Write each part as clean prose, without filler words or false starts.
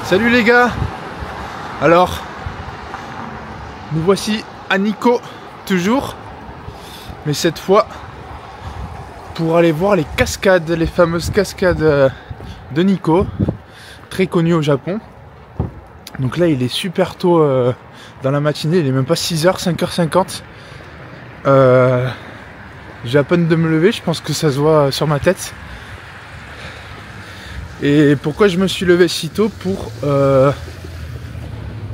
Salut les gars. Alors, nous voici à Nikko, toujours, mais cette fois pour aller voir les cascades, les fameuses cascades de Nikko, très connues au Japon. Donc là il est super tôt dans la matinée, il est même pas 6h, 5h50. J'ai à peine de me lever, je pense que ça se voit sur ma tête. Et pourquoi je me suis levé si tôt? Pour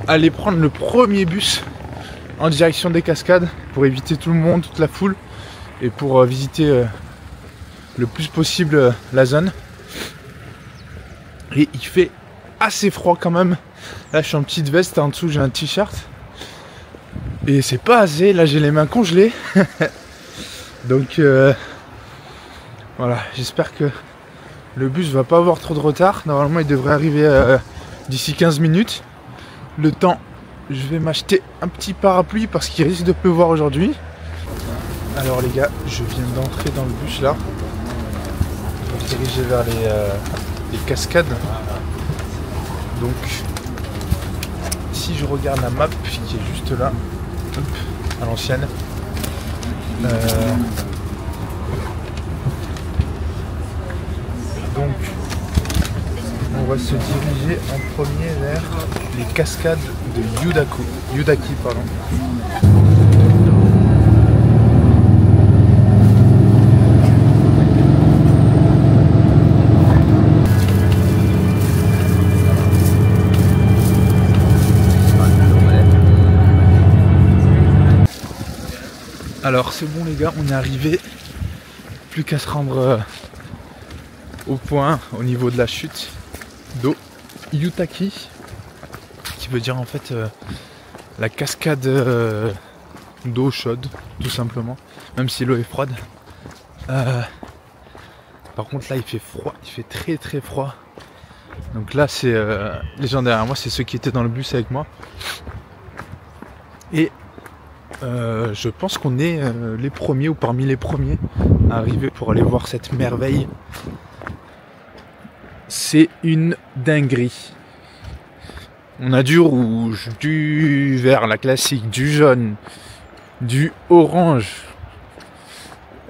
aller prendre le premier bus en direction des cascades, pour éviter tout le monde, toute la foule, et pour visiter le plus possible la zone. Et il fait assez froid quand même. Là je suis en petite veste, en dessous j'ai un t-shirt. Et c'est pas assez, là j'ai les mains congelées. Donc voilà, j'espère que le bus va pas avoir trop de retard. Normalement il devrait arriver d'ici 15 minutes. Le temps, je vais m'acheter un petit parapluie parce qu'il risque de pleuvoir aujourd'hui. Alors les gars, je viens d'entrer dans le bus là. Je vais me diriger vers les cascades. Donc si je regarde la map qui est juste là, hop, à l'ancienne, donc on va se diriger en premier vers les cascades de Yudaki, pardon. Alors c'est bon les gars, on est arrivé. Plus qu'à se rendre au point au niveau de la chute d'eau Yutaki, qui veut dire en fait la cascade d'eau chaude, tout simplement, même si l'eau est froide. Par contre là il fait froid, il fait très très froid. Donc là c'est les gens derrière moi, c'est ceux qui étaient dans le bus avec moi. Et je pense qu'on est les premiers ou parmi les premiers à arriver pour aller voir cette merveille. C'est une dinguerie. On a du rouge, du vert, la classique, du jaune, du orange.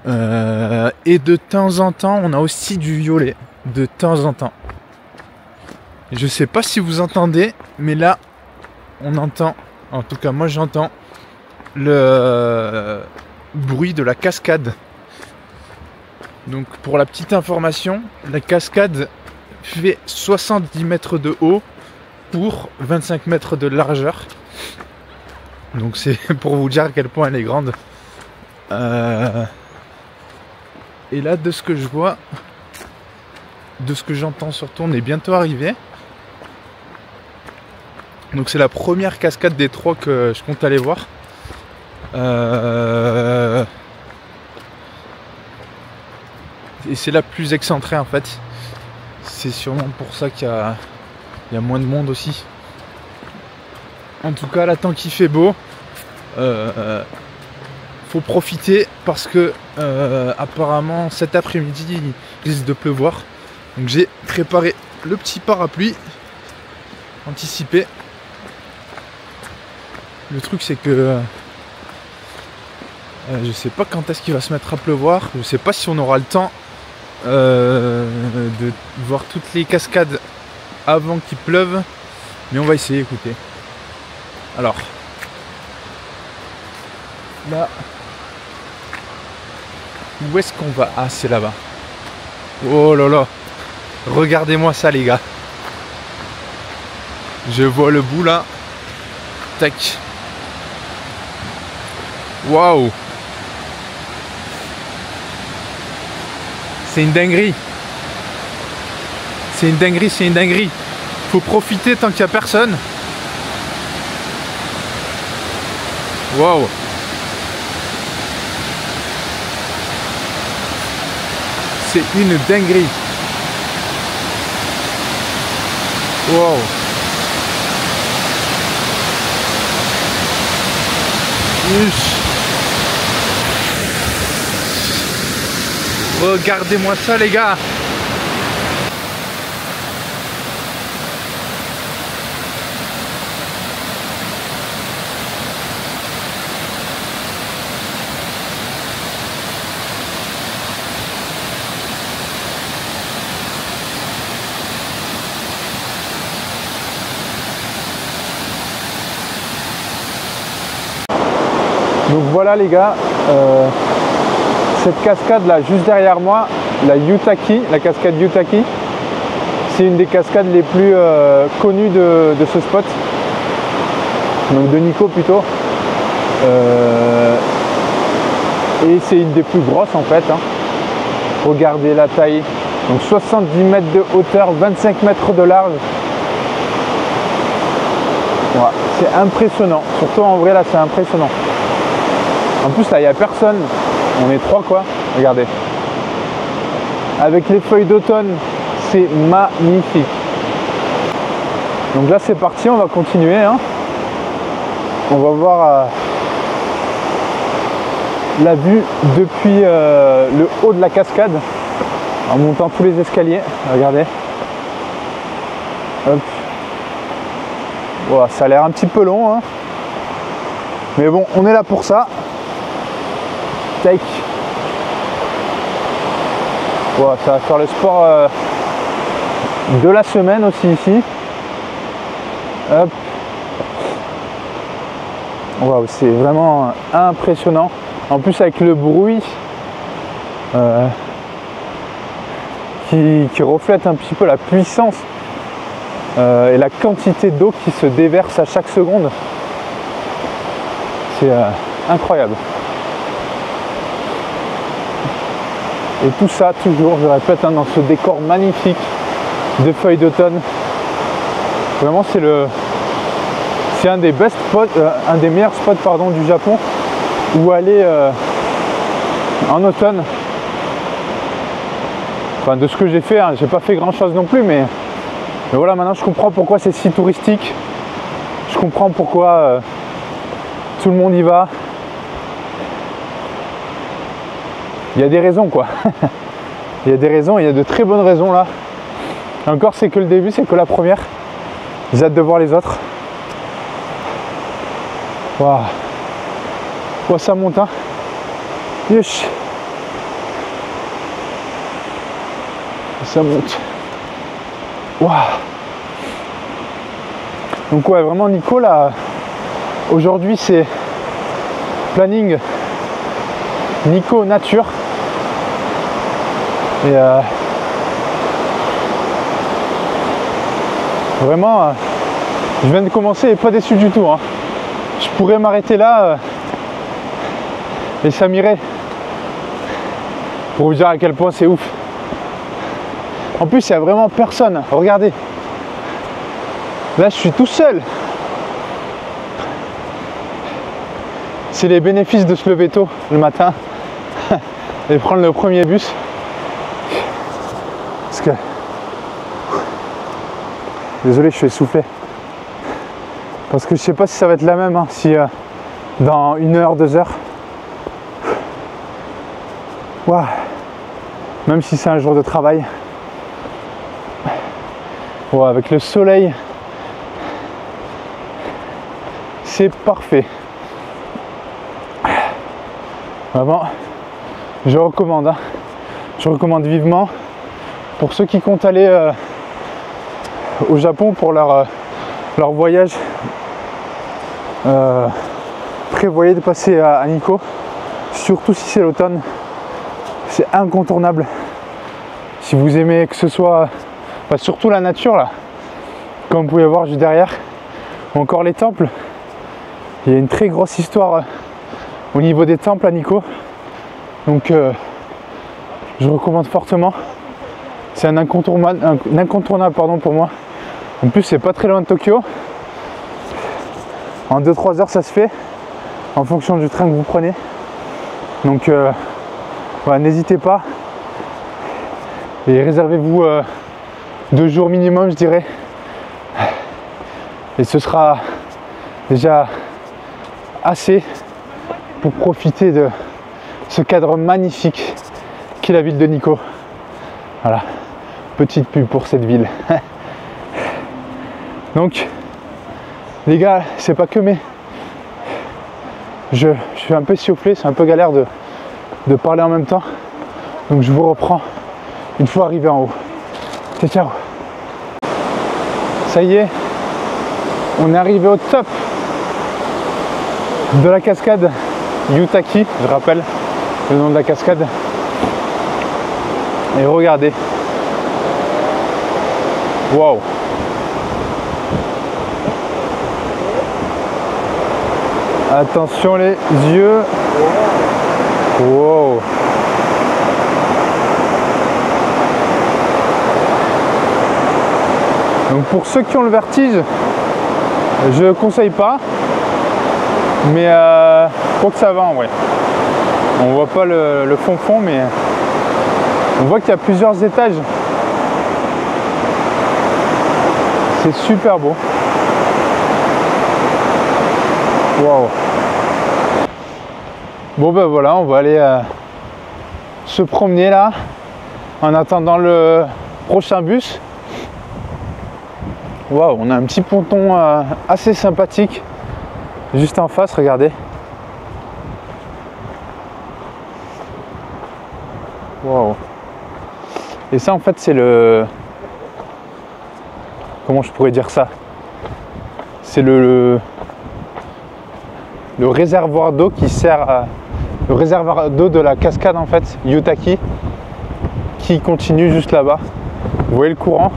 Et de temps en temps, on a aussi du violet. De temps en temps. Je sais pas si vous entendez, mais là, on entend, en tout cas moi j'entends, le bruit de la cascade. Donc pour la petite information, la cascade fait 70 mètres de haut pour 25 mètres de largeur. Donc c'est pour vous dire à quel point elle est grande. Et là de ce que je vois, de ce que j'entends surtout, on est bientôt arrivé. Donc c'est la première cascade des trois que je compte aller voir. Et c'est la plus excentrée en fait. C'est sûrement pour ça qu'il y a moins de monde aussi. En tout cas là, tant qu'il fait beau, faut profiter parce que apparemment cet après-midi il risque de pleuvoir. Donc j'ai préparé le petit parapluie anticipé. Le truc c'est que je sais pas quand est-ce qu'il va se mettre à pleuvoir. Je sais pas si on aura le temps de voir toutes les cascades avant qu'il pleuve. Mais on va essayer, écoutez. Alors là, où est-ce qu'on va? Ah, c'est là-bas. Oh là là, regardez-moi ça les gars. Je vois le bout là. Tac. Waouh. C'est une dinguerie. C'est une dinguerie, c'est une dinguerie. Faut profiter tant qu'il n'y a personne. Waouh. C'est une dinguerie. Waouh. Regardez-moi ça les gars. Donc voilà les gars, cette cascade là juste derrière moi, la Yutaki, la cascade Yutaki, c'est une des cascades les plus connues de ce spot, donc de Nikko plutôt, et c'est une des plus grosses en fait, hein. Regardez la taille, donc 70 mètres de hauteur, 25 mètres de large. Voilà, c'est impressionnant, surtout en vrai là c'est impressionnant. En plus là il n'y a personne, on est 3 quoi, regardez. Avec les feuilles d'automne, c'est magnifique. Donc là c'est parti, on va continuer, hein. On va voir la vue depuis le haut de la cascade en montant tous les escaliers, regardez. Hop. Voilà, ça a l'air un petit peu long, hein. Mais bon, on est là pour ça. Take. Voilà, ça va faire le sport de la semaine aussi ici. Hop. Wow, c'est vraiment impressionnant. En plus avec le bruit qui reflète un petit peu la puissance et la quantité d'eau qui se déverse à chaque seconde. C'est incroyable. Et tout ça toujours, je répète, hein, dans ce décor magnifique de feuilles d'automne. Vraiment c'est un des best spots, un des meilleurs spots pardon, du Japon où aller en automne. Enfin de ce que j'ai fait, hein, j'ai pas fait grand chose non plus, mais voilà, maintenant je comprends pourquoi c'est si touristique. Je comprends pourquoi tout le monde y va. Il y a des raisons quoi. Il y a des raisons, il y a de très bonnes raisons là. Et encore c'est que le début, c'est que la première. J'ai hâte de voir les autres. Waouh. Oh, ça monte hein. Yush. Ça monte. Waouh. Donc ouais, vraiment Nikko là, aujourd'hui c'est planning Nikko nature. Et vraiment, je viens de commencer et pas déçu du tout, hein. Je pourrais m'arrêter là et ça m'irait. Pour vous dire à quel point c'est ouf. En plus, il n'y a vraiment personne. Regardez. Là, je suis tout seul. C'est les bénéfices de se lever tôt le matin et prendre le premier bus. Parce que... Désolé, je suis essoufflé. Parce que je sais pas si ça va être la même, hein, si dans 1 heure, 2 heures. Waouh. Même si c'est un jour de travail. Ouais, avec le soleil, c'est parfait. Vraiment, je recommande, hein. Je recommande vivement pour ceux qui comptent aller au Japon pour leur voyage. Prévoyez de passer à Nikko, surtout si c'est l'automne. C'est incontournable. Si vous aimez que ce soit, enfin, surtout la nature là, comme vous pouvez voir juste derrière, ou encore les temples. Il y a une très grosse histoire au niveau des temples à Nikko. Donc je recommande fortement. C'est un incontournable pardon, pour moi. En plus c'est pas très loin de Tokyo. En 2-3 heures ça se fait, en fonction du train que vous prenez. Donc voilà, n'hésitez pas. Et réservez-vous 2 jours minimum, je dirais. Et ce sera déjà assez pour profiter de ce cadre magnifique qu'est la ville de Nikko. Voilà, petite pub pour cette ville. Donc, les gars, c'est pas que mes... Je suis un peu essoufflé, c'est un peu galère de parler en même temps. Donc je vous reprends une fois arrivé en haut. Ciao, ciao. Ça y est, on est arrivé au top de la cascade Yutaki, je rappelle le nom de la cascade. Et regardez. Waouh. Attention les yeux. Wow. Donc pour ceux qui ont le vertige, je conseille pas. Mais quoi que ça va en vrai. On voit pas le fond, mais on voit qu'il y a plusieurs étages. C'est super beau. Waouh. Bon ben voilà, on va aller se promener là en attendant le prochain bus. Waouh, on a un petit ponton assez sympathique juste en face, regardez. Waouh. Et ça en fait c'est le... Comment je pourrais dire ça? C'est le réservoir d'eau qui sert le réservoir d'eau de la cascade en fait, Yutaki, qui continue juste là-bas. Vous voyez le courant?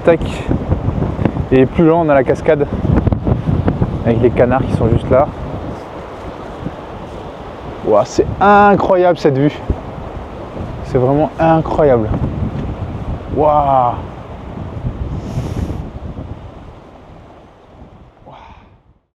Tac. Et plus loin on a la cascade avec les canards qui sont juste là. Wow, c'est incroyable cette vue. C'est vraiment incroyable. Waouh.